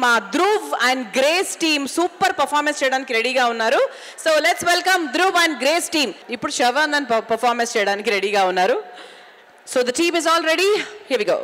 మా Dhruv and Grace team super performance చేయడానికి రెడీగా ఉన్నారు. So let's welcome Dhruv and Grace team. ఇప్పుడు శర్వానంద్ పర్ఫార్మెన్స్ చేయడానికి రెడీగా ఉన్నారు. So the team is all ready. Here we go.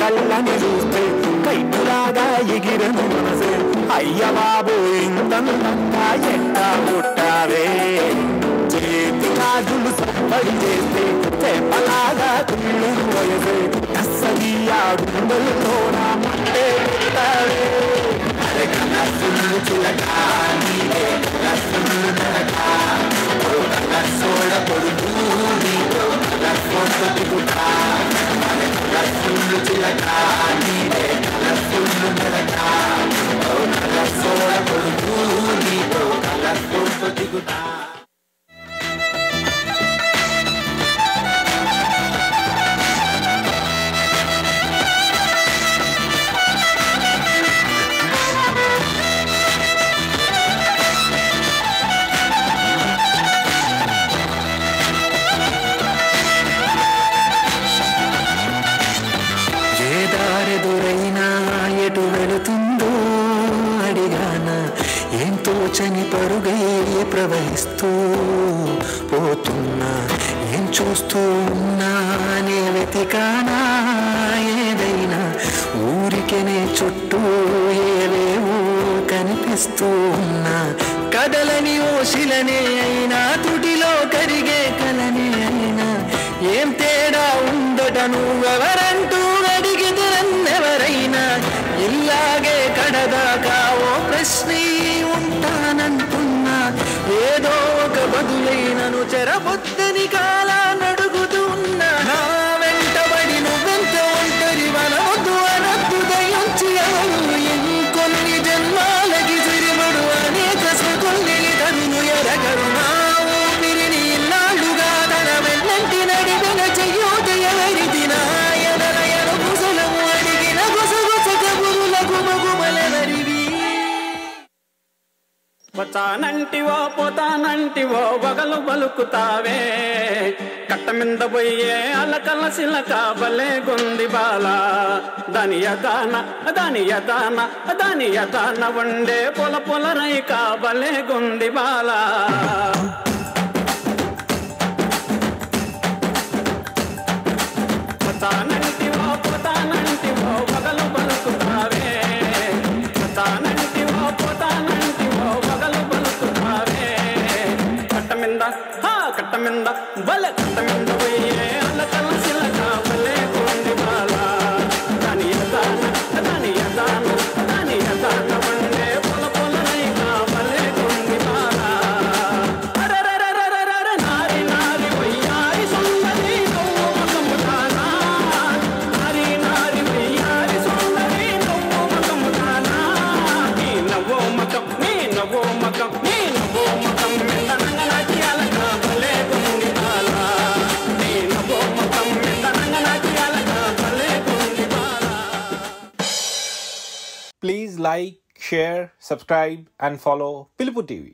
కళ్ళని చూస్తే కైపులాగా ఎగిరను మనసే అయ్య బాబు ఇంతంతా ఎట్టా పుట్టావే చేతి గాజులు సప్పడి చేస్తే చేపలాగా తుళ్ళు వయసే కసగియా గుండెలతో నా మట్టే పుట్టావే అరే కలసులు చిలకా నీవే కలసులు నరకా కలసోడ పొడుగు నీతో కలసోడ దిగుతా కలసులు చిలకా నీవే కలసులు నరకా కలసోడ పొడుగు నీతో కలసోడ దిగుతా. ఎటు వెళుతుందో అడిగాన ఏం తోచని పరుగై ప్రవహిస్తూ పోతున్నా ఏం చూస్తూ ఉన్నానే వెతికానా ఏదైనా ఊరికెనే చుట్టూ ఏవేవో కనిపిస్తూ ఉన్నా కదలని ఓశిలనే అయినా తుడిలో కరిగే కలనే అయినా ఏం తేడా ఉందట నువ్వెవరంటూ అడిగితే నన్నెవరైనా ఇల్లాగే కడదాకా ఓ ప్రశ్నే ఉంటానంటున్నా ఏదో ఒక బదులైనను చెరబొద్దని కాలానడుగుతూ ఉన్నా నా వెంటబడి నువ్వెంత ఒంటరి వనవద్దు అనద్దు దయించి ఎవరు ఇంకొన్ని జన్మాలకి సిరిబడు అనేక స్మృతుల్ని తరును ఎరగరు నా ఊపిరిని ఇన్నాళ్ళుగా తన వెన్నంటి నడిపిన చెయ్యోత ఎవరిది నాయనయను కుశలము అడిగిన గుసగుస కబురులకు మగుమలెవరివి వచ్చానంటివో పోతానంటివో వగలు బలుకుతావే కట్ట మింద పోయే అలకల సిలక బలే గుంది బాల దాని యదాన దాని యదాన దాని యదాన వండే పొల పొల రైక బలే గుంది బాల వచ్చానంటివో పోతానంటివో వగలు బలుకుతావే వచ్చానంటివో పోతానంటివో వగలు బలుకుతావే కట్ట మింద బల కట్ట మింద పోయే అలకల సిలక బలే గుంది బాల దాని యదాన దాని యదాన దాని యదాన వండే పొల పొల రైక బలే గుంది బాల నారి నారి వయ్యారి సుందరి నవ్వు మకముదానా నారి నారి వయ్యారి సుందరి నవ్వు మకముదానా నీ నవ్వో మకం నీ నవ్వో మకం నీ నవ్వో మకం మెందనంగనాచి అలక బలే గుంది బాల నీ నవ్వో మకం మెందనంగనాచి అలక బలే గుంది బాల. Please like, share, subscribe and follow Pilupu TV.